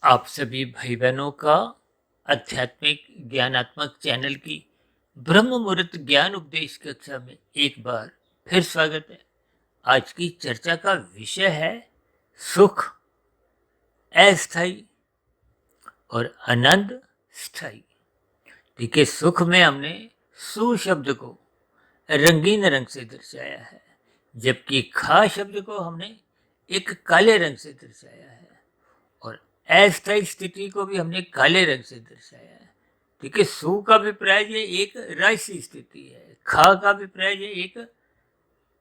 आप सभी भाई बहनों का आध्यात्मिक ज्ञानात्मक चैनल की ब्रह्म मुहूर्त ज्ञान उपदेश कक्षा में एक बार फिर स्वागत है। आज की चर्चा का विषय है सुख अस्थाई और आनंद स्थाई। देखिए, सुख में हमने सु शब्द को रंगीन रंग से दर्शाया है, जबकि खा शब्द को हमने एक काले रंग से दर्शाया है और अस्थायी स्थिति को भी हमने काले रंग से दर्शाया है। देखिए, सु का अभिप्राय ये एक राजसी स्थिति है, खा का अभिप्राय ये एक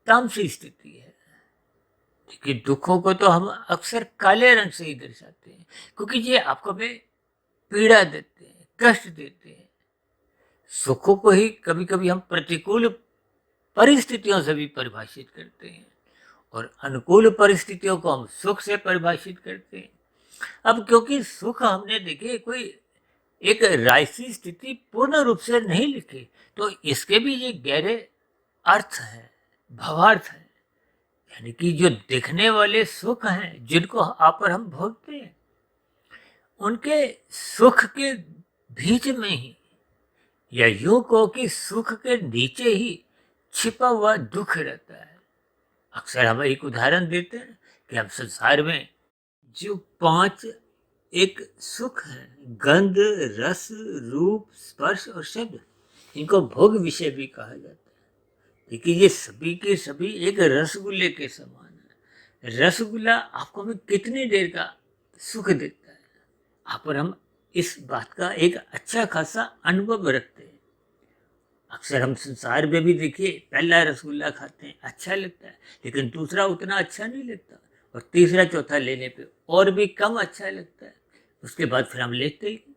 तामसी स्थिति है। देखिए, दुखों को तो हम अक्सर काले रंग से ही दर्शाते हैं, क्योंकि ये आपको में पीड़ा देते हैं, कष्ट देते हैं। सुखों को ही कभी कभी हम प्रतिकूल परिस्थितियों से भी परिभाषित करते हैं और अनुकूल परिस्थितियों को हम सुख से परिभाषित करते हैं। अब क्योंकि सुख हमने देखे कोई एक राजसी स्थिति पूर्ण रूप से नहीं लिखी, तो इसके भी ये गहरे अर्थ है, भावार्थ है। यानी कि जो दिखने वाले सुख हैं जिनको आप और हम भोगते हैं, उनके सुख के बीच में ही, या यूं कहो कि सुख के नीचे ही छिपा हुआ दुख रहता है। अक्सर हम एक उदाहरण देते हैं कि हम संसार में जो 5 एक सुख है, गंध, रस, रूप, स्पर्श और शब्द, इनको भोग विषय भी कहा जाता है। देखिए, ये सभी के सभी एक रसगुल्ले के समान है। रसगुल्ला आपको में कितनी देर का सुख देता है, आप और हम इस बात का एक अच्छा खासा अनुभव रखते हैं। अक्सर हम संसार में भी देखिए, पहला रसगुल्ला खाते हैं, अच्छा लगता है, लेकिन दूसरा उतना अच्छा नहीं लगता और तीसरा चौथा लेने पे और भी कम अच्छा लगता है। उसके बाद फिर हम लेते ही।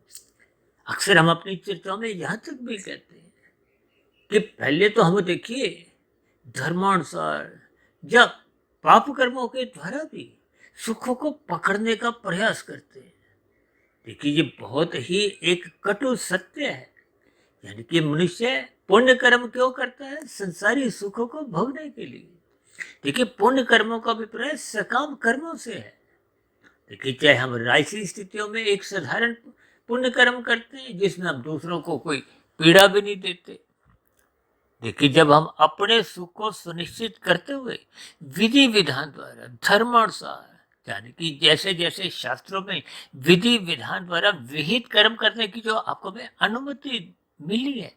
अक्सर हम अपनी चर्चाओं में यहाँ तक भी कहते हैं कि पहले तो हम देखिए धर्मानुसार जब पाप कर्मों के द्वारा भी सुखों को पकड़ने का प्रयास करते हैं। देखिए, ये बहुत ही एक कटु सत्य है। यानी कि मनुष्य पुण्य कर्म क्यों करता है? संसारी सुखों को भोगने के लिए। देखिए, पुण्य कर्मों का अभिप्राय सकाम कर्मों से है। देखिए, चाहे हम राजसी स्थितियों में एक साधारण पुण्य कर्म करते हैं जिसमें हम दूसरों को कोई पीड़ा भी नहीं देते। देखिए, जब हम अपने सुख को सुनिश्चित करते हुए विधि विधान द्वारा धर्मानुसार, यानी कि जैसे जैसे शास्त्रों में विधि विधान द्वारा विहित कर्म करने की जो आपको में अनुमति मिली है,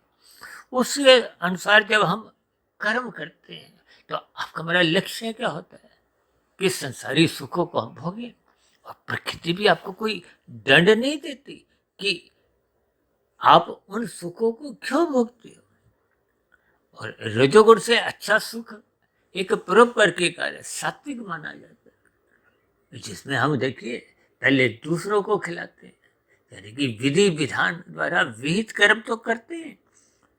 उसके अनुसार जब हम कर्म करते हैं तो आपका मेरा लक्ष्य क्या होता है कि संसारी सुखों को हम भोगें। और प्रकृति भी आपको कोई दंड नहीं देती कि आप उन सुखों को क्यों भोगते हो। और रजोगुण से अच्छा सुख एक परोपकार के कार्य सात्विक माना जाता है, जिसमें हम देखिए पहले दूसरों को खिलाते हैं, यानी कि विधि विधान द्वारा विहित कर्म तो करते हैं,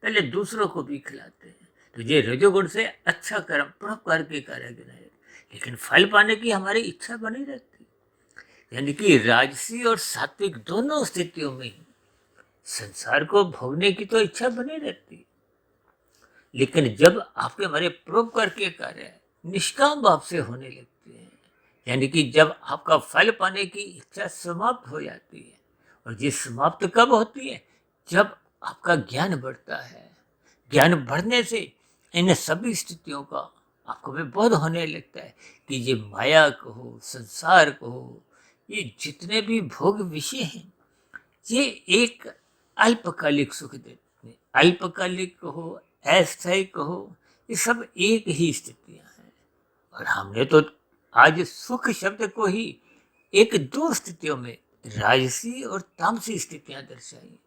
पहले दूसरों को भी खिलाते हैं। तो ये रजोगुण से अच्छा कर्म परोपकार के कार्य गिनाए, लेकिन फल पाने की हमारी इच्छा बनी रहती। यानी कि राजसी और सात्विक दोनों स्थितियों में ही संसार को भोगने की तो इच्छा बनी रहती, लेकिन जब आपके हमारे परोपकार के कार्य निष्काम भाव से होने लगते हैं, यानी कि जब आपका फल पाने की इच्छा समाप्त हो जाती है, और ये समाप्त कब होती है? जब आपका ज्ञान बढ़ता है। ज्ञान बढ़ने से इन सभी स्थितियों का आपको में बोध होने लगता है कि ये माया कहो, संसार कहो, ये जितने भी भोग विषय हैं, ये एक अल्पकालिक सुख देते हैं। अल्पकालिक कहो, अस्थायी कहो, ये सब एक ही स्थितियां हैं। और हमने तो आज सुख शब्द को ही एक दो स्थितियों में, राजसी और तामसी स्थितियां दर्शाई।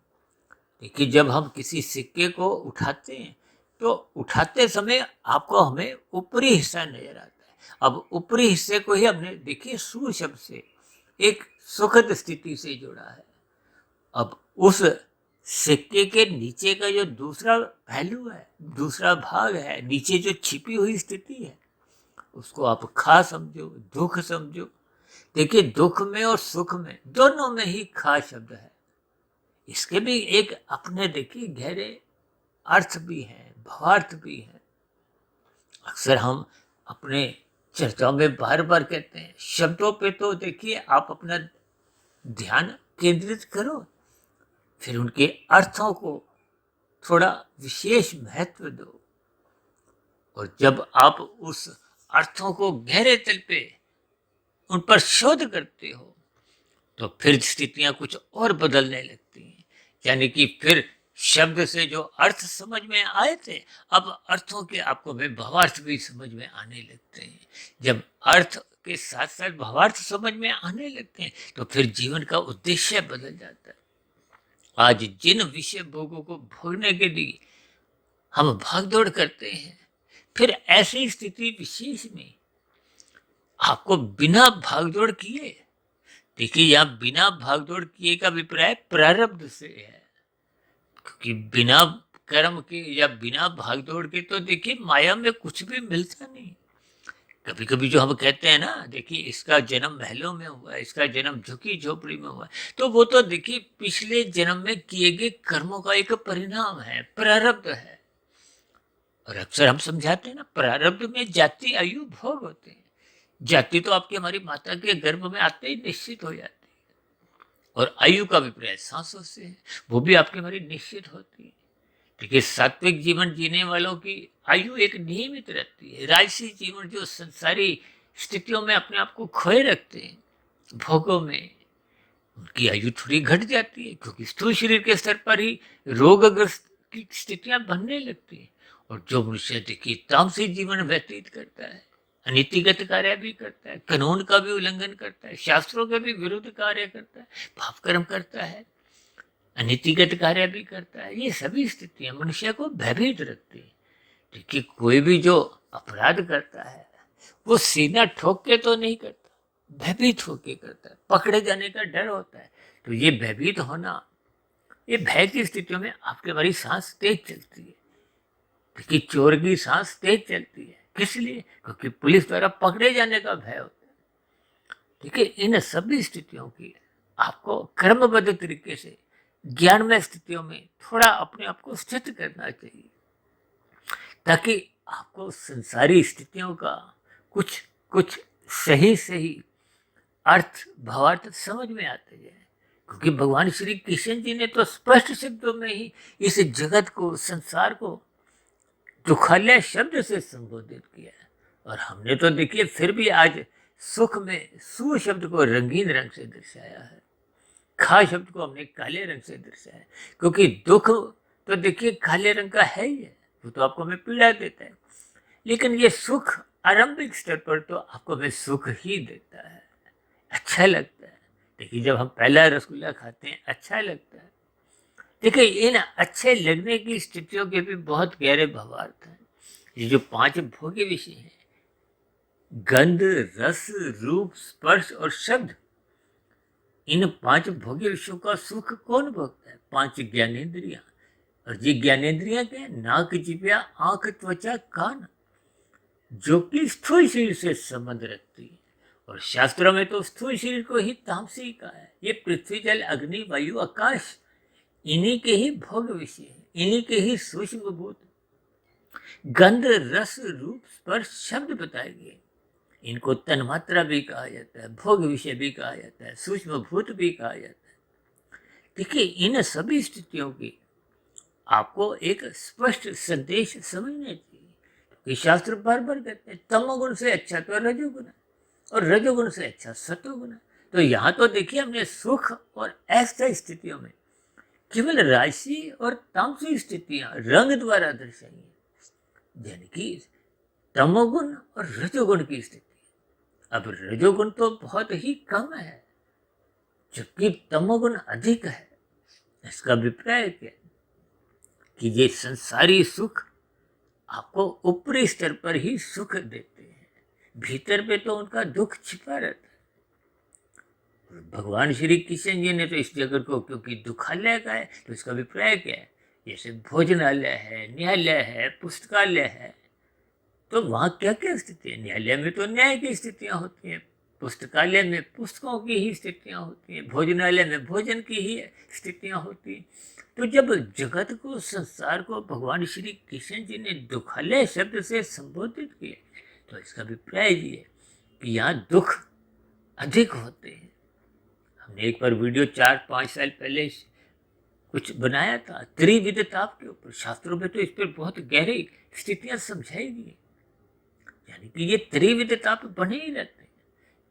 देखिए, जब हम किसी सिक्के को उठाते हैं तो उठाते समय आपको हमें ऊपरी हिस्सा नजर आता है। अब ऊपरी हिस्से को ही हमने देखिए सु शब्द से एक सुखद स्थिति से जोड़ा है। अब उस सिक्के के नीचे का जो दूसरा पहलू है, दूसरा भाग है, नीचे जो छिपी हुई स्थिति है, उसको आप खा समझो, दुख समझो। देखिए, दुख में और सुख में दोनों में ही खा शब्द है। इसके भी एक अपने देखिए गहरे अर्थ भी हैं, भावार्थ भी हैं। अक्सर हम अपने चर्चाओं में बार बार कहते हैं, शब्दों पे तो देखिए आप अपना ध्यान केंद्रित करो, फिर उनके अर्थों को थोड़ा विशेष महत्व दो। और जब आप उस अर्थों को गहरे तल पे उन पर शोध करते हो तो फिर स्थितियां कुछ और बदलने लगती हैं। यानी कि फिर शब्द से जो अर्थ समझ में आए थे, अब अर्थों के आपको वे भावार्थ भी समझ में आने लगते हैं। जब अर्थ के साथ साथ भावार्थ समझ में आने लगते हैं तो फिर जीवन का उद्देश्य बदल जाता है। आज जिन विषय भोगों को भोगने के लिए हम भागदौड़ करते हैं, फिर ऐसी स्थिति विशेष में आपको बिना भागदौड़ किए, देखिए यहाँ बिना भागदौड़ किए का अभिप्राय प्रारब्ध से है, क्योंकि बिना कर्म के या बिना भागदौड़ के तो देखिए माया में कुछ भी मिलता नहीं। कभी कभी जो हम कहते हैं ना, देखिए इसका जन्म महलों में हुआ है, इसका जन्म झुकी झोपड़ी में हुआ है, तो वो तो देखिए पिछले जन्म में किए गए कर्मों का एक परिणाम है, प्रारब्ध है। और अक्सर हम समझाते हैं ना, प्रारब्ध में जाति आयु भोग होते हैं। जाति तो आपकी हमारी माता के गर्भ में आते ही निश्चित हो जाती है, और आयु का अभिप्राय सांसों से है, वो भी आपकी हमारी निश्चित होती है। देखिए सात्विक जीवन जीने वालों की आयु एक नियमित रहती है। राजसी जीवन जो संसारी स्थितियों में अपने आप को खोए रखते हैं, भोगों में, उनकी आयु थोड़ी घट जाती है, क्योंकि स्थूल शरीर के स्तर पर ही रोगग्रस्त की स्थितियां बनने लगती हैं। और जो मनुष्य देखिए तामसी जीवन व्यतीत करता है, अनीतिगत कार्य भी करता है, कानून का भी उल्लंघन करता है, शास्त्रों के भी विरुद्ध कार्य करता है, पाप कर्म करता है, अनीतिगत कार्य भी करता है, ये सभी स्थितियां मनुष्य को भयभीत रखती है। देखिए कोई भी जो अपराध करता है वो सीना ठोक के तो नहीं करता, भयभीत होके करता है, पकड़े जाने का डर होता है। तो ये भयभीत होना, ये भय की स्थितियों में आपकी हमारी सांस तेज चलती है। देखिए चोर की सांस तेज चलती है, किस लिए? क्योंकि पुलिस द्वारा पकड़े जाने का भय होता है। देखिए इन सभी स्थितियों की आपको क्रमबद्ध तरीके से ज्ञानमय स्थितियों में थोड़ा अपने आप को स्थित करना चाहिए, ताकि आपको संसारी स्थितियों का कुछ कुछ सही सही अर्थ भावार्थ समझ में आते जाए। क्योंकि भगवान श्री कृष्ण जी ने तो स्पष्ट शब्दों में ही इस जगत को, संसार को दुखालय शब्द से संबोधित किया है। और हमने तो देखिए फिर भी आज सुख में सु शब्द को रंगीन रंग से दर्शाया है, खा शब्द को हमने काले रंग से दर्शाया है, क्योंकि दुख तो देखिए काले रंग का है ही है, वो तो आपको हमें पीड़ा देता है। लेकिन ये सुख आरंभिक स्तर पर तो आपको हमें सुख ही देता है, अच्छा लगता है। देखिए जब हम पहला रसगुल्ला खाते हैं अच्छा लगता है। देखिए इन अच्छे लगने की स्थितियों के भी बहुत गहरे भावार्थ हैं। ये जो 5 भोग्य विषय हैं, गंध, रस, रूप, स्पर्श और शब्द, इन 5 भोग्य विषयों का सुख कौन भोगता है? 5 ज्ञानेंद्रियां। और ये ज्ञानेंद्रियां क्या है? नाक, जिह्वा, आंख, त्वचा, कान, जो कि स्थूल शरीर से संबंध रखती है। और शास्त्रों में तो स्थूल शरीर को ही तामसी का है। ये पृथ्वी, जल, अग्नि, वायु, आकाश, इन्हीं के ही भोग विषय है, इन्हीं के ही सूक्ष्म भूत गंध, रस, रूप, स्पर्श, शब्द बताए गए। इनको तन्मात्रा भी कहा जाता है, भोग विषय भी कहा जाता है, सूक्ष्म भूत भी कहा जाता है। देखिए इन सभी स्थितियों की आपको एक स्पष्ट संदेश समझना चाहिए, कि शास्त्र बार बार कहते हैं तमोगुण से अच्छा तो रजोगुण है, और रजोगुण से अच्छा सतोगुण है। तो यहाँ तो देखिए हमने सुख और अस्थायी स्थितियों में केवल राशि और तामसी स्थितियां रंग द्वारा दर्शाई है, यानी कि तमोगुण और रजोगुण की स्थिति। अब रजोगुण तो बहुत ही कम है, जबकि तमोगुण अधिक है। इसका अभिप्राय क्या है? कि ये संसारी सुख आपको ऊपरी स्तर पर ही सुख देते हैं, भीतर पे तो उनका दुख छिपा रहता है। भगवान श्री कृष्ण जी ने तो इस जगत को क्योंकि दुखालय का है, तो इसका अभिप्राय क्या है? जैसे भोजनालय है, न्यायालय है, पुस्तकालय है, तो वहाँ क्या क्या स्थिति है? न्यायालय में तो न्याय की स्थितियाँ होती हैं, पुस्तकालय में पुस्तकों की ही स्थितियाँ होती हैं, भोजनालय में भोजन की ही स्थितियाँ होती हैं। तो जब जगत को, संसार को भगवान श्री कृष्ण जी ने दुखालय शब्द से संबोधित किया, तो इसका अभिप्राय ये है कि यहाँ दुख अधिक होते हैं। मैंने एक बार वीडियो 4-5 साल पहले कुछ बनाया था त्रिविध ताप के ऊपर। शास्त्रों में तो इस पर बहुत गहरी स्थितियां समझाई गई, यानी कि ये त्रिविध ताप बने ही रहते हैं।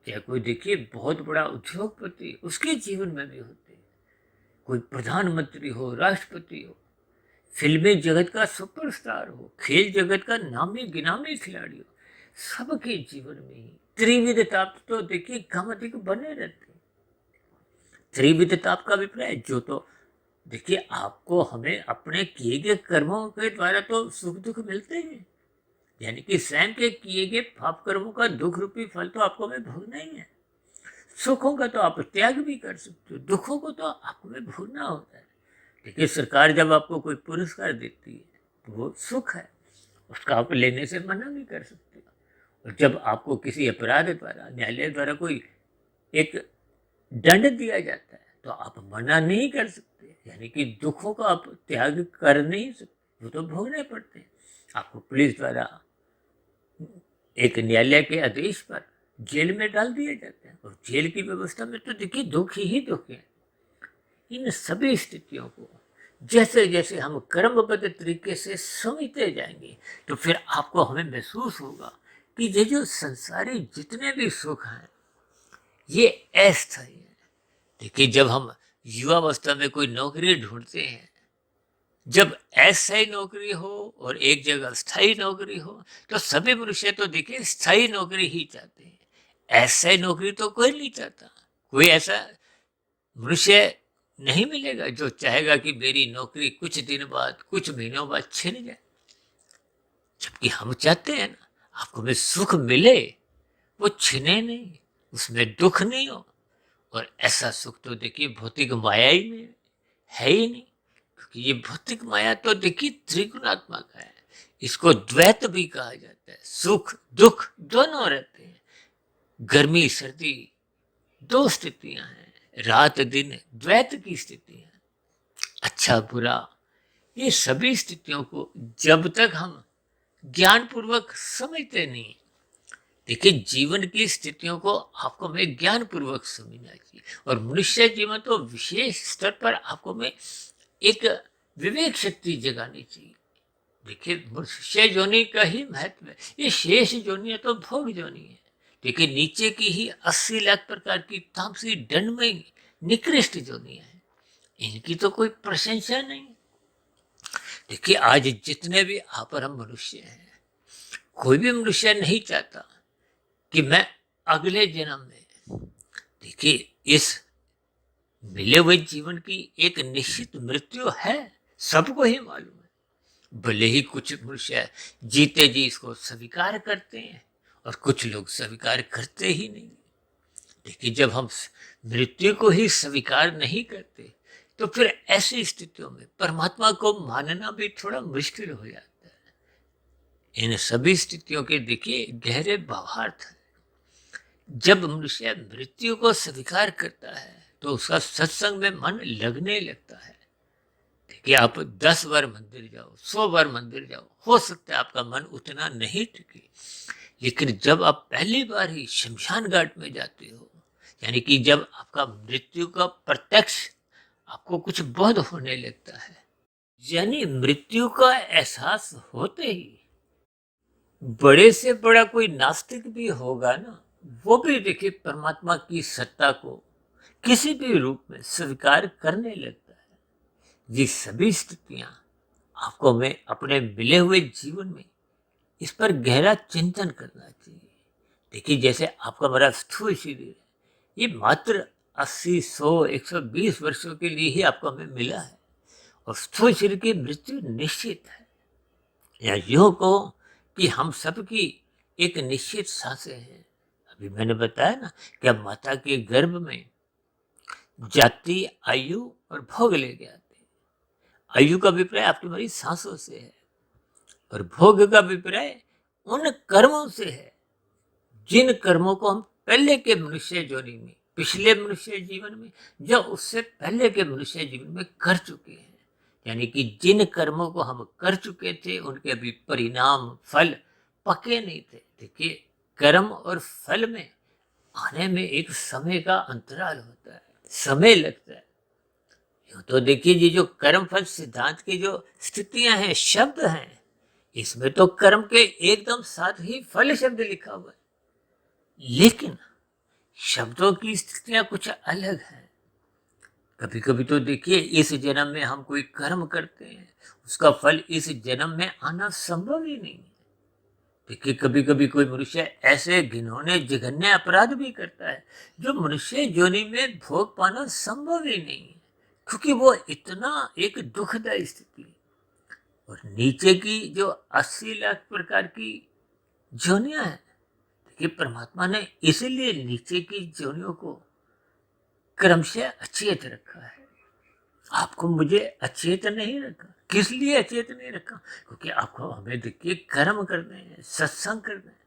चाहे कोई देखिए बहुत बड़ा उद्योगपति, उसके जीवन में भी होते हैं। कोई प्रधानमंत्री हो, राष्ट्रपति हो, फिल्मी जगत का सुपरस्टार हो, खेल जगत का नामी गिनामी खिलाड़ी हो, सबके जीवन में ही त्रिविध ताप तो देखिए कम अधिक बने रहते हैं। त्रिविध ताप का अभिप्राय जो तो देखिए आपको हमें अपने किए गए कर्मों के द्वारा तो सुख दुख मिलते हैं, यानी कि स्वयं के किए गए पाप कर्मों का दुख रूपी फल तो आपको हमें भोगना ही है। सुखों का तो आप त्याग भी कर सकते हो, दुखों को तो आपको हमें भोगना होता है। देखिए सरकार जब आपको कोई पुरस्कार देती है तो वो सुख है, उसका आप लेने से मना भी कर सकते हो। और जब आपको किसी अपराध द्वारा, न्यायालय द्वारा कोई एक दंड दिया जाता है तो आप मना नहीं कर सकते, यानी कि दुखों का आप त्याग कर नहीं सकते, वो तो भोगने पड़ते हैं। आपको पुलिस द्वारा एक न्यायालय के आदेश पर जेल में डाल दिया जाता है, और जेल की व्यवस्था में तो देखिए दुख ही दुख है। इन सभी स्थितियों को जैसे जैसे हम कर्मबद्ध तरीके से समझते जाएंगे तो फिर आपको हमें महसूस होगा कि ये जो संसारी जितने भी सुख हैं ये अस्थायी है। देखिए जब हम युवावस्था में कोई नौकरी ढूंढते हैं, जब अस्थायी नौकरी हो और एक जगह स्थायी नौकरी हो तो सभी मनुष्य तो देखिए स्थायी नौकरी ही चाहते हैं। अस्थायी नौकरी तो कोई नहीं चाहता। कोई ऐसा मनुष्य नहीं मिलेगा जो चाहेगा कि मेरी नौकरी कुछ दिन बाद, कुछ महीनों बाद छिन जाए। जबकि हम चाहते हैं ना आपको में सुख मिले, वो छिने नहीं, उसमें दुख नहीं हो। और ऐसा सुख तो देखिए भौतिक माया ही में है ही नहीं, क्योंकि ये भौतिक माया तो देखिए त्रिगुणात्मक है। इसको द्वैत भी कहा जाता है। सुख दुख दोनों रहते हैं। गर्मी सर्दी दो स्थितियां हैं, रात दिन द्वैत की स्थिति है। अच्छा बुरा ये सभी स्थितियों को जब तक हम ज्ञान पूर्वक समझते नहीं, देखिए जीवन की स्थितियों को आपको में ज्ञान पूर्वक समझना चाहिए। और मनुष्य जीवन तो विशेष स्तर पर आपको में एक विवेक शक्ति जगानी चाहिए। देखिए मनुष्य जोनि का ही महत्व है। ये शेष जोनियां तो भोग जोनि है। देखिए नीचे की ही 80 लाख प्रकार की तामसी दंडमय निकृष्ट जोनियां हैं, इनकी तो कोई प्रशंसा नहीं। देखिए आज जितने भी आप और हम मनुष्य हैं, कोई भी मनुष्य नहीं चाहता कि मैं अगले जन्म में, देखिए इस मिले हुए जीवन की एक निश्चित मृत्यु है, सबको ही मालूम है। भले ही कुछ मनुष्य जीते जी इसको स्वीकार करते हैं और कुछ लोग स्वीकार करते ही नहीं। देखिए जब हम मृत्यु को ही स्वीकार नहीं करते तो फिर ऐसी स्थितियों में परमात्मा को मानना भी थोड़ा मुश्किल हो जाता है। इन सभी स्थितियों के देखिए गहरे भावार्थ है। जब मनुष्य मृत्यु को स्वीकार करता है तो उसका सत्संग में मन लगने लगता है। देखिए आप 10 बार मंदिर जाओ, 100 बार मंदिर जाओ, हो सकता है आपका मन उतना नहीं टिके, लेकिन जब आप पहली बार ही शमशान घाट में जाते हो, यानी कि जब आपका मृत्यु का प्रत्यक्ष आपको कुछ बोध होने लगता है, यानी मृत्यु का एहसास होते ही बड़े से बड़ा कोई नास्तिक भी होगा ना, वो भी देखिए परमात्मा की सत्ता को किसी भी रूप में स्वीकार करने लगता है। ये सभी स्थितियां आपको में अपने मिले हुए जीवन में इस पर गहरा चिंतन करना चाहिए। देखिए जैसे आपका बड़ा स्थूल शरीर है, ये मात्र 80, 100, 120 वर्षों के लिए ही आपको हमें मिला है, और स्थूल शरीर की मृत्यु निश्चित है। या यूं कहो कि हम सबकी एक निश्चित सांसें हैं। अभी मैंने बताया ना कि अब माता के गर्भ में जाति, आयु और भोग लेके आते हैं। आयु का अभिप्राय आपकी हमारी सांसों से है, और भोग का अभिप्राय उन कर्मों से है जिन कर्मों को हम पहले के मनुष्य जोनि में, पिछले मनुष्य जीवन में, या उससे पहले के मनुष्य जीवन में कर चुके हैं। यानी कि जिन कर्मों को हम कर चुके थे उनके अभी परिणाम फल पके नहीं थे। देखिए कर्म और फल में आने में एक समय का अंतराल होता है। समय लगता है। यूं तो देखिए, ये जो कर्मफल सिद्धांत की जो स्थितियां हैं, शब्द हैं, इसमें तो कर्म के एकदम साथ ही फल शब्द लिखा हुआ है, लेकिन शब्दों की स्थितियां कुछ अलग हैं। कभी कभी तो देखिए, इस जन्म में हम कोई कर्म करते हैं, उसका फल इस जन्म में आना संभव ही नहीं है। देखिए, कभी कभी कोई मनुष्य ऐसे घिनौने जघन्य अपराध भी करता है जो मनुष्य योनि में भोग पाना संभव ही नहीं है, क्योंकि वो इतना एक दुखदायी स्थिति है। और नीचे की जो 80 लाख प्रकार की जोनियां हैं, देखिए परमात्मा ने इसीलिए नीचे की जोनियों को क्रमशः अचेत रखा है। आपको मुझे अचेत नहीं रखा। किस लिए अचेत नहीं रखा? क्योंकि आपको हमें देखिए कर्म करने हैं, सत्संग करना है।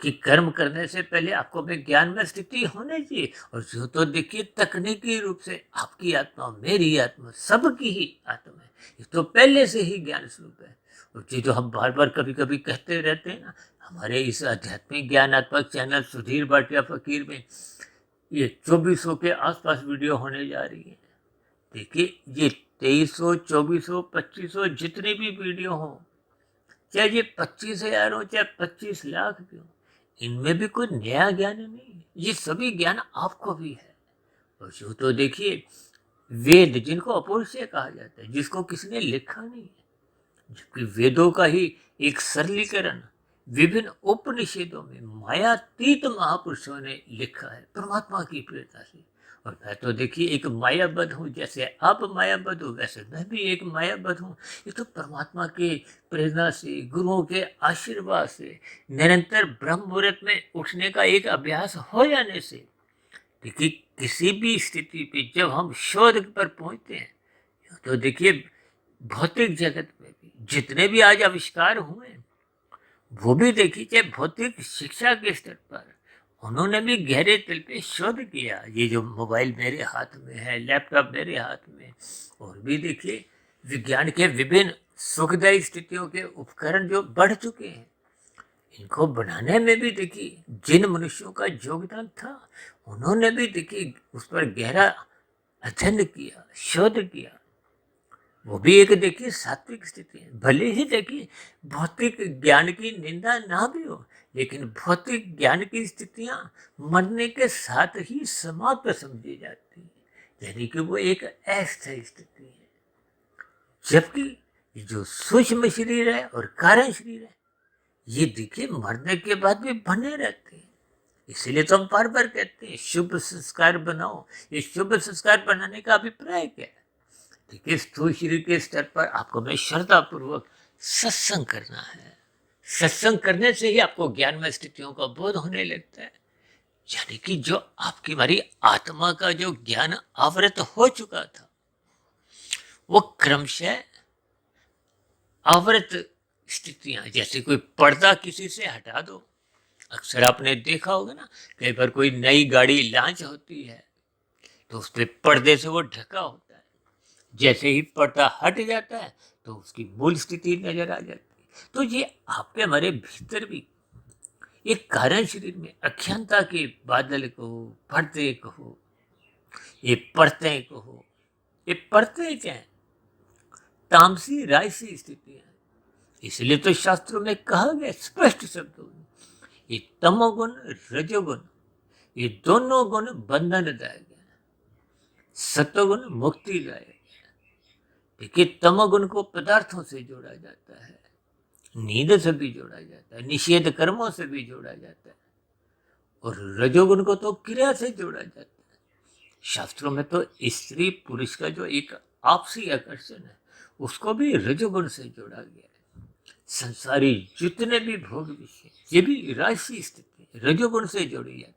कि कर्म करने से पहले आपको में ज्ञान में स्थिति होनी चाहिए। और जो तो देखिए तकनीकी रूप से आपकी आत्मा, मेरी आत्मा, सबकी ही आत्मा है, ये तो पहले से ही ज्ञान स्वरूप है। और ये जो हम बार बार कभी कभी कहते रहते हैं ना, हमारे इस आध्यात्मिक ज्ञानात्मक चैनल सुधीर भाटिया फकीर में ये 2400 के आसपास वीडियो होने जा रही है। देखिए, ये 2300, 2400, 2500 जितने भी वीडियो हों, चाहे ये 25,000 हो, चाहे 25 लाख भी हो, इनमें भी कोई नया ज्ञान नहीं है। ये सभी ज्ञान आपको भी है। और जो तो देखिए, वेद जिनको अपौरुषेय कहा जाता है, जिसको किसी ने लिखा नहीं है, जबकि वेदों का ही एक सरलीकरण विभिन्न उपनिषदों में मायातीत महापुरुषों ने लिखा है परमात्मा की प्रेरणा से। और मैं तो देखिए एक मायाबद्ध हूँ, जैसे आप मायाबद्ध हो वैसे मैं भी एक मायाबद्ध हूँ। ये तो परमात्मा के प्रेरणा से, गुरुओं के आशीर्वाद से, निरंतर ब्रह्म मुहूर्त में उठने का एक अभ्यास हो जाने से, देखिए किसी भी स्थिति पे जब हम शोध पर पहुंचते हैं, तो देखिए भौतिक जगत में भी जितने भी आज आविष्कार हुए, वो भी देखिए चाहे भौतिक शिक्षा के स्तर पर उन्होंने भी गहरे तल पे शोध किया। ये जो मोबाइल मेरे हाथ में है, लैपटॉप मेरे हाथ में, और भी देखिए विज्ञान के विभिन्न सुखदायी स्थितियों के उपकरण जो बढ़ चुके हैं, इनको बनाने में भी देखिए जिन मनुष्यों का योगदान था, उन्होंने भी देखिए उस पर गहरा अध्ययन किया, शोध किया। वो भी एक देखिए सात्विक स्थिति है। भले ही देखिए भौतिक ज्ञान की निंदा ना भी हो, लेकिन भौतिक ज्ञान की स्थितियां मरने के साथ ही समाप्त समझी जाती है, यानी कि वो एक अस्थायी स्थिति है। जबकि ये जो सूक्ष्म शरीर है और कारण शरीर है, ये देखिए मरने के बाद भी बने रहते हैं। इसीलिए तो हम बार बार कहते हैं शुभ संस्कार बनाओ। ये शुभ संस्कार बनाने का अभिप्राय क्या है? देखिए, स्थूल शरीर के स्तर पर आपको मैं श्रद्धा पूर्वक सत्संग करना है। सत्संग करने से ही आपको ज्ञान में स्थितियों का बोध होने लगता है, यानी कि जो आपकी हमारी आत्मा का जो ज्ञान आवृत हो चुका था, वो क्रमशः आवृत स्थितियां, जैसे कोई पर्दा किसी से हटा दो। अक्सर आपने देखा होगा ना, कई बार कोई नई गाड़ी लॉन्च होती है तो उस पर पर्दे से वो ढका होता है। जैसे ही पर्दा हट जाता है तो उसकी मूल स्थिति नजर आ जाती है। तो ये आपके हमारे भीतर भी एक कारण शरीर में अज्ञानता के बादल कहो, पर्दे कहो, ये परतें कहो, ये परतें क्या है? तामसी राजसी स्थिति है। इसलिए तो शास्त्रों में कहा गया स्पष्ट शब्दों में, ये तमोगुण रजोगुण, ये दोनों गुण बंधनदायक है, सतोगुण मुक्तिदायक है। देखिए, तमोगुण को पदार्थों से जोड़ा जाता है, नींद से भी जोड़ा जाता है, निषेध कर्मों से भी जोड़ा जाता है, और रजोगुण को तो क्रिया से जोड़ा जाता है। शास्त्रों में तो स्त्री पुरुष का जो एक आपसी आकर्षण है, उसको भी रजोगुण से जोड़ा गया है। संसारी जितने भी भोग विषय, ये भी राशि स्थिति रजोगुण से जोड़ी जाती है।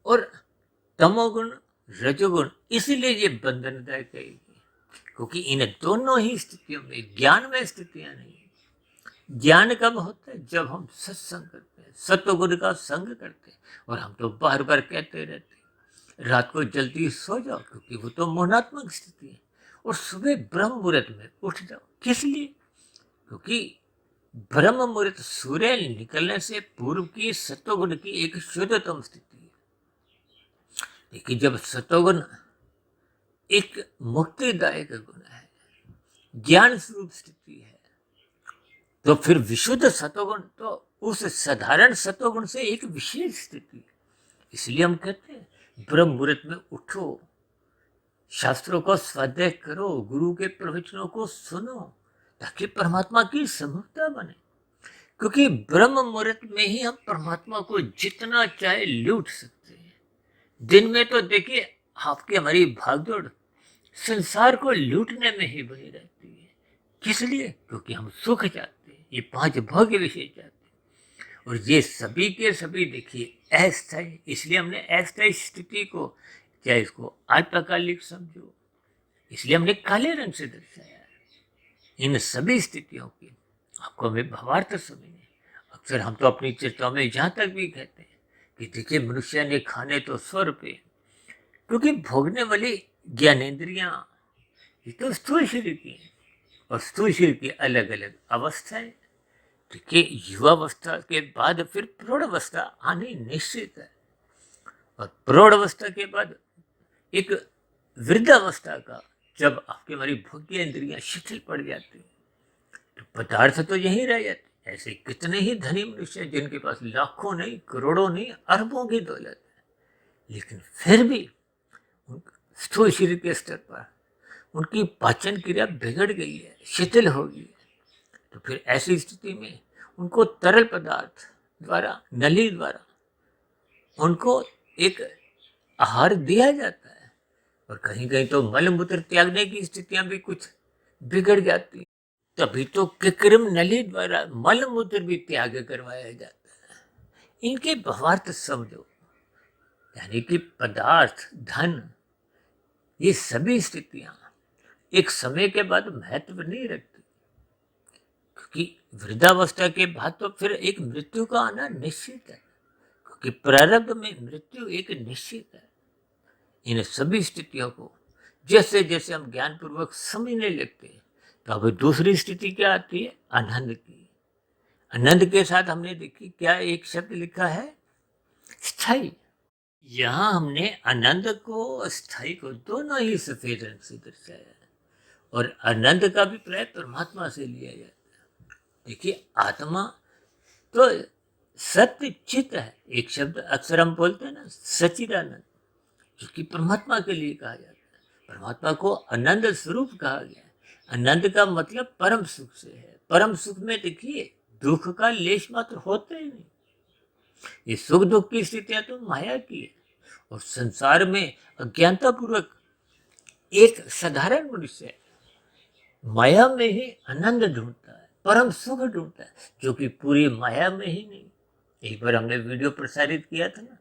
और तमोगुण रजोगुण इसलिए ये बंधनदायक है, क्योंकि इन दोनों ही स्थितियों में ज्ञान में स्थितियां नहीं है। ज्ञान कब होता है? जब हम सत्संग करते हैं, सत्वगुण का संग करते हैं। और हम तो बार बार कहते रहते हैं रात को जल्दी सो जाओ, क्योंकि वो तो मोहनात्मक स्थिति है, और सुबह ब्रह्म मुहूर्त में उठ जाओ। किस लिए? क्योंकि ब्रह्म मुहूर्त सूर्य निकलने से पूर्व की सत्वगुण की एक शुद्धतम स्थिति है। देखिए, जब सतोगुण एक मुक्तिदायक गुण है, ज्ञान स्वरूप स्थिति है, तो फिर विशुद्ध सतोगुण तो उस साधारण सतोगुण से एक विशेष स्थिति है। इसलिए हम कहते हैं ब्रह्म मुहूर्त में उठो, शास्त्रों को स्वाध्याय करो, गुरु के प्रवचनों को सुनो, ताकि परमात्मा की सम्मुखता बने। क्योंकि ब्रह्म मुहूर्त में ही हम परमात्मा को जितना चाहे लूट सकते हैं। दिन में तो देखिए आपकी हमारी भागदौड़ संसार को लूटने में ही बनी रहती है। किस लिए? क्योंकि हम सुख चाहते हैं, ये 5 भोग्य विषय चाहते हैं, और ये सभी के सभी देखिए अस्थायी। इसलिए हमने अस्थायी स्थिति को, चाहे इसको अल्पकालिक समझो, इसलिए हमने काले रंग से दर्शाया है। इन सभी स्थितियों की आपको हमें भावार्थ समझने। अक्सर हम तो अपनी चर्चाओं में जहाँ तक भी कहते हैं कि देखिए मनुष्य ने खाने तो 100 रुपये, क्योंकि भोगने वाली ज्ञानेन्द्रियां ये तो स्थूल शरीर की हैं, और स्थूल शरीर की अलग अलग अवस्थाएं। देखिए युवावस्था के बाद फिर प्रौढ़ अवस्था आनी निश्चित है, और प्रौढ़ अवस्था के बाद एक वृद्धावस्था का, जब आपकी हमारी भोग्य इंद्रियां शिथिल पड़ जाती हैं, तो पदार्थ तो यही रह जाते। ऐसे कितने ही धनी मनुष्य हैं जिनके पास लाखों नहीं, करोड़ों नहीं, अरबों की दौलत है, लेकिन फिर भी स्थूल शरीर के स्तर पर उनकी पाचन क्रिया बिगड़ गई है, शिथिल हो गई है। तो फिर ऐसी स्थिति में उनको तरल पदार्थ द्वारा, नली द्वारा उनको एक आहार दिया जाता है, और कहीं कहीं तो मलमूत्र त्यागने की स्थितियां भी कुछ बिगड़ जाती। तभी तो कृत्रिम नली द्वारा मलमूत्र भी त्याग करवाया जाता है। इनके भावार्थ समझो, यानी कि पदार्थ, धन, ये सभी स्थितियां एक समय के बाद महत्व नहीं रखती, क्योंकि वृद्धावस्था के बाद तो फिर एक मृत्यु का आना निश्चित है, क्योंकि प्रारब्ध में मृत्यु एक निश्चित है। इन सभी स्थितियों को जैसे जैसे हम ज्ञान पूर्वक समझने लगते हैं, तो अब दूसरी स्थिति क्या आती है? आनंद की। आनंद के साथ हमने देखी क्या एक शब्द लिखा है? स्थायी। यहाँ हमने आनंद को, स्थायी को, दोनों ही सफेद रंग से दर्शाया है, और आनंद का भी प्राय परमात्मा से लिया जाता है। देखिए आत्मा तो सत्य चित्त है। एक शब्द अक्सर हम बोलते हैं ना, सच्चिदानंद, जो कि परमात्मा के लिए कहा जाता है। परमात्मा को आनंद स्वरूप कहा गया है। आनंद का मतलब परम सुख से है। परम सुख में देखिए दुख का लेश मात्र होता ही नहीं। ये सुख दुख की स्थितियां तो माया की है, और संसार में अज्ञानता पूर्वक एक साधारण मनुष्य माया में ही आनंद ढूंढता है, परम सुख ढूंढता है, जो कि पूरी माया में ही नहीं। एक बार हमने वीडियो प्रसारित किया था ना,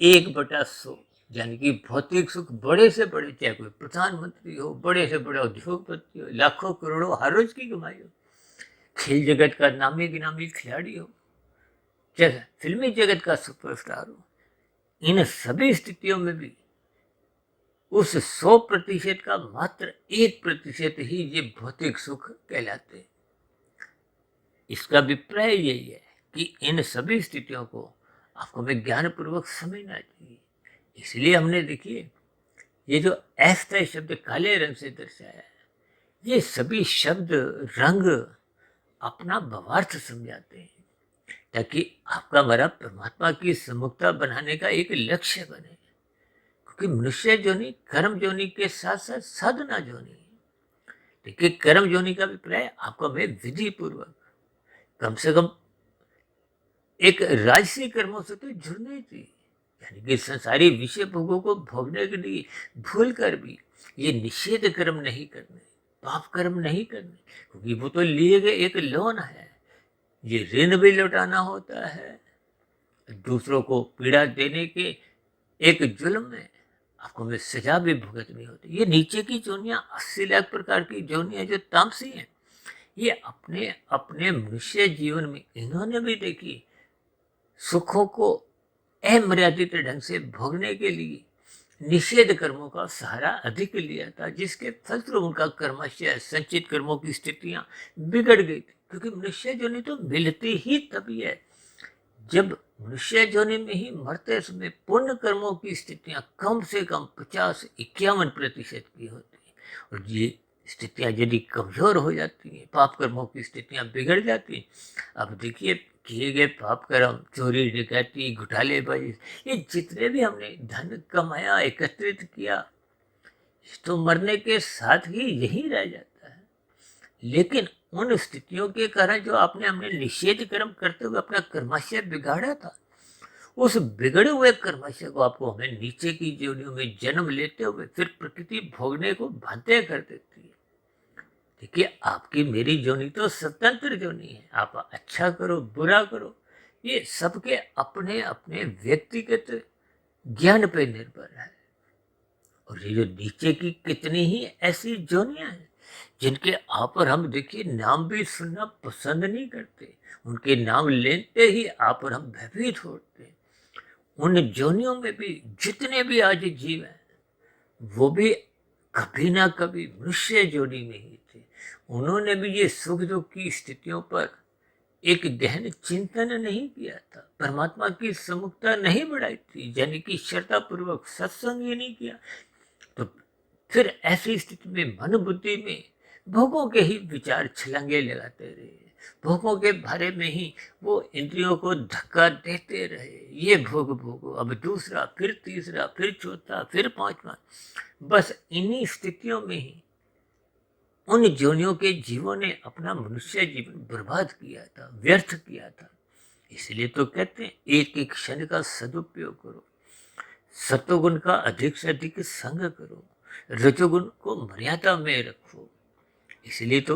1/100, यानी कि भौतिक सुख बड़े से बड़े, चाहे कोई प्रधानमंत्री हो, बड़े से बड़ा उद्योगपति हो, लाखों करोड़ों हर रोज की कमाई हो, खेल जगत का नामी गिनामी खिलाड़ी हो, चाहे फिल्मी जगत का सुपरस्टार हो, इन सभी स्थितियों में भी उस 100% का मात्र 1% ही ये भौतिक सुख कहलाते हैं। इसका अभिप्राय यही है कि इन सभी स्थितियों को आपको हमें ज्ञान पूर्वक समझना चाहिए। इसलिए हमने देखिए ये जो अस्थायी शब्द काले रंग से दर्शाया है, ये सभी शब्द रंग अपना भावार्थ समझाते हैं, ताकि आपका हमारा परमात्मा की सम्मुखता बनाने का एक लक्ष्य बने। क्योंकि मनुष्य जोनि कर्म जोनि के साथ साथ साधना जोनि है। देखिए कर्म जोनि का अभिप्राय आपको हमें विधि पूर्वक कम से कम एक राजसी कर्मों से तो जुड़ने चाहिए, यानी कि संसारी विषय भोगों को भोगने के लिए भूल कर भी ये निषेध कर्म नहीं करने, पाप कर्म नहीं करने, क्योंकि वो तो लिए गए एक लोन है। ये ऋण भी लौटाना होता है, दूसरों को पीड़ा देने के एक जुल्म में आपको हमें सजा भी भुगतनी होती है। ये नीचे की जोनियां 80 लाख प्रकार की जोनियां जो तामसी हैं, ये अपने अपने मनुष्य जीवन में इन्होंने भी देखी सुखों को अमर्यादित ढंग से भोगने के लिए निषेध कर्मों का सहारा अधिक लिया था, जिसके फलस्वरूप उनका कर्मशय संचित कर्मों की स्थितियां बिगड़ गई थी। क्योंकि मनुष्य जो नहीं तो मिलती ही तभी है जब मनुष्य योनि में ही मरते समय पुण्य कर्मों की स्थितियां कम से कम 50-51% की होती है, और ये स्थितियां यदि कमजोर हो जाती हैं, पाप कर्मों की स्थितियां बिगड़ जाती हैं। अब देखिए, किए गए पाप कर्म, चोरी डकैती घोटालेबाजी, ये जितने भी हमने धन कमाया एकत्रित किया, ये तो मरने के साथ ही यही रह जाता है। लेकिन उन स्थितियों के कारण जो आपने हमने निषेध कर्म करते हुए अपना कर्माशय बिगाड़ा था, उस बिगड़े हुए कर्माशय को आपको हमें नीचे की योनियों में जन्म लेते हुए फिर प्रकृति भोगने को बाध्य कर देती है। देखिए, आपकी मेरी जोनी तो स्वतंत्र जोनी है। आप अच्छा करो बुरा करो, ये सबके अपने अपने व्यक्तिगत ज्ञान पर निर्भर है। और ये जो नीचे की कितनी ही ऐसी जोनियां हैं जिनके आप और हम देखिए नाम भी सुनना पसंद नहीं करते, उनके नाम लेते ही आप और हम भयभीत होते हैं। उन जोनियों में भी जितने भी आज जीव हैं, वो भी कभी ना कभी मनुष्य जोनी में ही थे। उन्होंने भी ये सुख दुख की स्थितियों पर एक गहन चिंतन नहीं किया था, परमात्मा की सम्मुखता नहीं बढ़ाई थी, यानी कि श्रद्धा पूर्वक सत्संग ही नहीं किया। तो फिर ऐसी स्थिति में मन बुद्धि में भोगों के ही विचार छलांगे लगाते रहे, भोगों के बारे में ही वो इंद्रियों को धक्का देते रहे। ये भोग भोगो, अब दूसरा, फिर तीसरा, फिर चौथा, फिर पांचवा। बस इन्हीं स्थितियों में ही उन जोनियों के जीवों ने अपना मनुष्य जीवन बर्बाद किया था, व्यर्थ किया था। इसलिए तो कहते हैं एक एक क्षण का सदुपयोग करो, सत्वगुण का अधिक से अधिक संग करो, रजोगुण को मर्यादा में रखो। इसलिए तो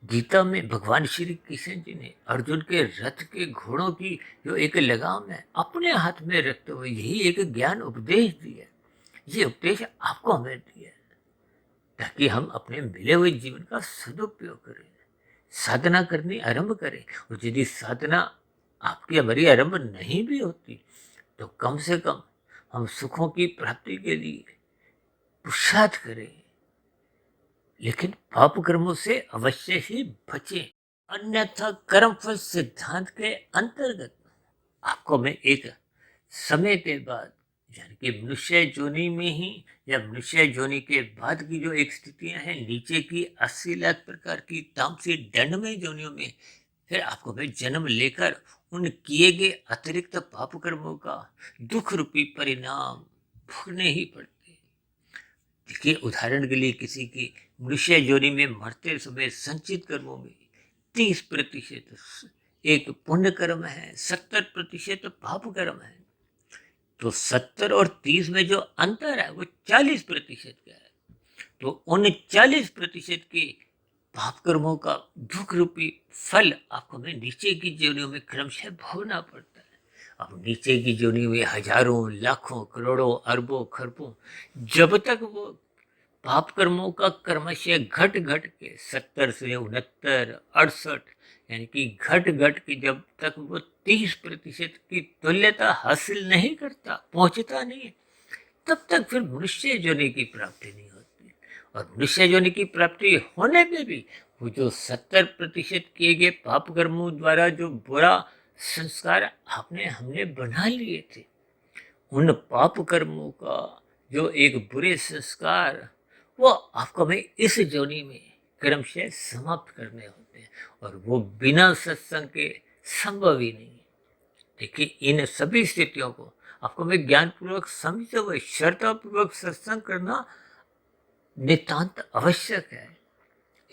गीता में भगवान श्री कृष्ण जी ने अर्जुन के रथ के घोड़ों की जो एक लगाम है अपने हाथ में रखते हुए यही एक ज्ञान उपदेश दिया। ये उपदेश आपको हमें दिया है ताकि हम अपने मिले हुए जीवन का सदुपयोग करें, साधना करनी आरंभ करें। और यदि साधना आपकी हमारी आरंभ नहीं भी होती तो कम से कम हम सुखों की प्राप्ति के लिए पुरुषार्थ करें, लेकिन पाप कर्मों से अवश्य ही बचें। अन्यथा कर्मफल सिद्धांत के अंतर्गत आपको मैं एक समय के बाद, यानी कि मनुष्य जोनि में ही या मनुष्य जोनि के बाद की जो एक स्थितियां हैं नीचे की 80 लाख प्रकार की तामसी दंडमय जोनियों में, फिर आपको मैं जन्म लेकर उन किए गए अतिरिक्त पाप कर्मों का दुख रूपी परिणाम भोगने ही पड़ते। देखिए, उदाहरण के लिए किसी की मनुष्य योनि में मरते समय संचित कर्मों में 30% एक पुण्य कर्म है, 70% पाप कर्म है। तो 70 और 30 में जो अंतर है वो 40% का है। तो उन 40% के पाप कर्मों का दुख रूपी फल आपको में नीचे की जोनियों में क्रमशः भोगना पड़ता है। अब नीचे की जोनियों में हजारों लाखों करोड़ों अरबों खरबों, जब तक वो पाप कर्मों का कर्मशय घट घट के 70 से 69 68, यानी कि घट घट के जब तक वो 30% की तुल्यता हासिल नहीं करता, पहुंचता नहीं है, तब तक फिर मनुष्य योनि की प्राप्ति नहीं होती। और मनुष्य योनि की प्राप्ति होने पे भी वो जो 70% किए गए पाप कर्मों द्वारा जो बुरा संस्कार आपने हमने बना लिए थे, उन पाप कर्मों का जो एक बुरे संस्कार वो आपको हमें इस जोनी में क्रमशः समाप्त करने होते हैं, और वो बिना सत्संग के संभव ही नहीं है। देखिए, इन सभी स्थितियों को आपको मैं ज्ञान पूर्वक समझते हुए श्रद्धा पूर्वक सत्संग करना नितांत आवश्यक है।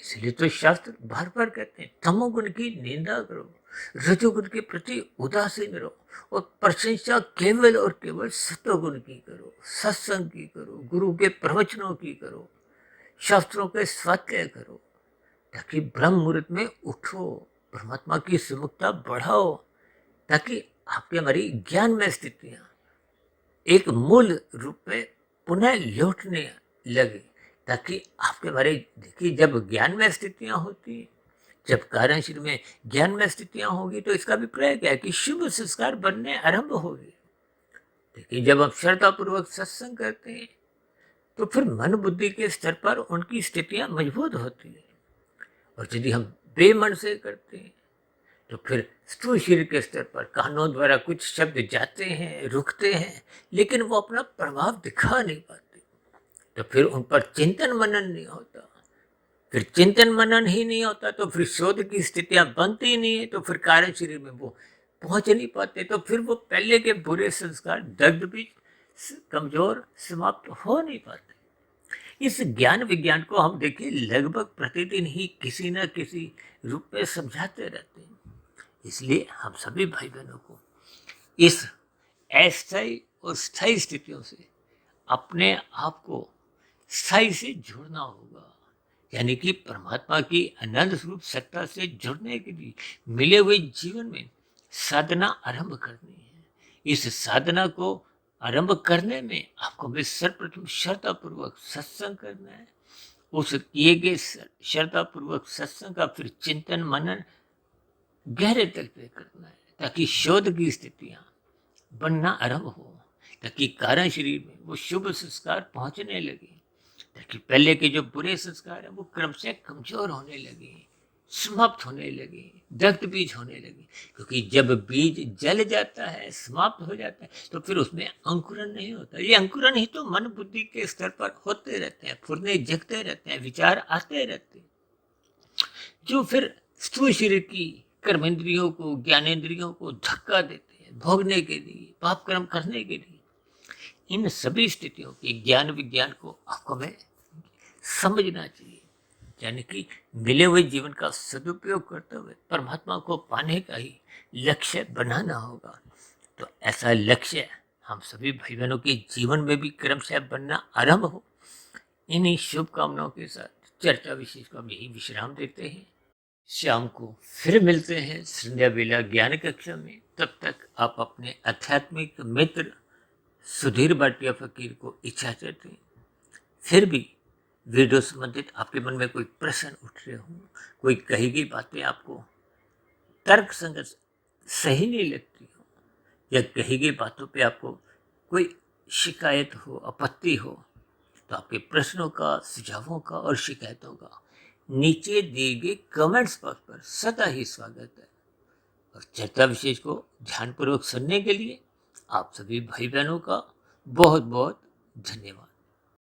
इसलिए तो शास्त्र बार बार कहते हैं तमोगुण की निंदा करो, रजोगुण के प्रति उदासीन रहो, और प्रशंसा केवल और केवल सत्वगुण की करो, सत्संग की करो, गुरु के प्रवचनों की करो, शास्त्रों के स्वाध्याय करो, ताकि ब्रह्म मुहूर्त में उठो, परमात्मा की सुमुखता बढ़ाओ, ताकि आपकी हमारी ज्ञान में स्थितियां एक मूल रूप में पुनः लौटने लगे। ताकि आपके बारे, देखिए, जब ज्ञान में स्थितियां होती हैं, जब कारण शरीर में ज्ञान में स्थितियां होगी तो इसका अभिप्राय क्या है कि शुभ संस्कार बनने आरंभ होगी। देखिए, जब आप श्रद्धा पूर्वक सत्संग करते हैं तो फिर मन बुद्धि के स्तर पर उनकी स्थितियां मजबूत होती है। और यदि हम बेमन से करते हैं तो फिर स्थूल शरीर के स्तर पर कानों द्वारा कुछ शब्द जाते हैं, रुकते हैं, लेकिन वो अपना प्रभाव दिखा नहीं पाते। तो फिर उन पर चिंतन मनन नहीं होता। फिर चिंतन मनन ही नहीं होता तो फिर शोध की स्थितियां बनती ही नहीं है, तो फिर कार्य शरीर में वो पहुंच नहीं पाते। तो फिर वो पहले के बुरे संस्कार दग्ध भी कमजोर समाप्त हो नहीं पाते। इस ज्ञान विज्ञान को हम देखिए लगभग प्रतिदिन ही किसी न किसी रूप में समझाते रहते हैं। इसलिए हम सभी भाई बहनों को इस अस्थायी और स्थायी स्थितियों से अपने आप को स्थायी से जुड़ना होगा। यानी कि परमात्मा की अनंत स्वरूप सत्ता से जुड़ने के लिए मिले हुए जीवन में साधना आरंभ करनी है। इस साधना को आरंभ करने में आपको भी सर्वप्रथम श्रद्धापूर्वक सत्संग करना है। उस किए गए श्रद्धापूर्वक सत्संग का फिर चिंतन मनन गहरे तल पे करना है, ताकि शोध की स्थितियां बनना आरंभ हो, ताकि कारण शरीर में वो शुभ संस्कार पहुंचने लगे, ताकि पहले के जो बुरे संस्कार हैं वो क्रम से कमजोर होने लगे, समाप्त होने लगे, दग्ध बीज होने लगे। क्योंकि जब बीज जल जाता है, समाप्त हो जाता है, तो फिर उसमें अंकुरन नहीं होता। ये अंकुरन ही तो मन बुद्धि के स्तर पर होते रहते हैं, फुरने जगते रहते हैं, विचार आते रहते हैं, जो फिर स्थूल शरीर की कर्मेंद्रियों को, ज्ञानेंद्रियों को धक्का देते हैं भोगने के लिए, पाप कर्म करने के लिए। इन सभी स्थितियों के ज्ञान विज्ञान को आपको हमें समझना चाहिए। यानी कि मिले हुए जीवन का सदुपयोग करते हुए परमात्मा को पाने का ही लक्ष्य बनाना होगा। तो ऐसा लक्ष्य हम सभी भाई बहनों के जीवन में भी क्रमशः बनना आरंभ हो। इन्हीं शुभकामनाओं के साथ चर्चा विशेष को हम यही विश्राम देते हैं। शाम को फिर मिलते हैं संध्या बेला ज्ञान कक्षा में। तब तक आप अपने आध्यात्मिक मित्र सुधीर भाटिया फकीर को इजाजत दें। फिर भी वीडियो संबंधित आपके मन में कोई प्रश्न उठ रहे हो, कोई कही गई बातें आपको तर्क संगत सही नहीं लगती हो, या कही गई बातों पे आपको कोई शिकायत हो, आपत्ति हो, तो आपके प्रश्नों का, सुझावों का और शिकायतों का नीचे दिए गए कमेंट्स बॉक्स पर सदा ही स्वागत है। और चर्चा विशेष को ध्यानपूर्वक सुनने के लिए आप सभी भाई बहनों का बहुत बहुत धन्यवाद।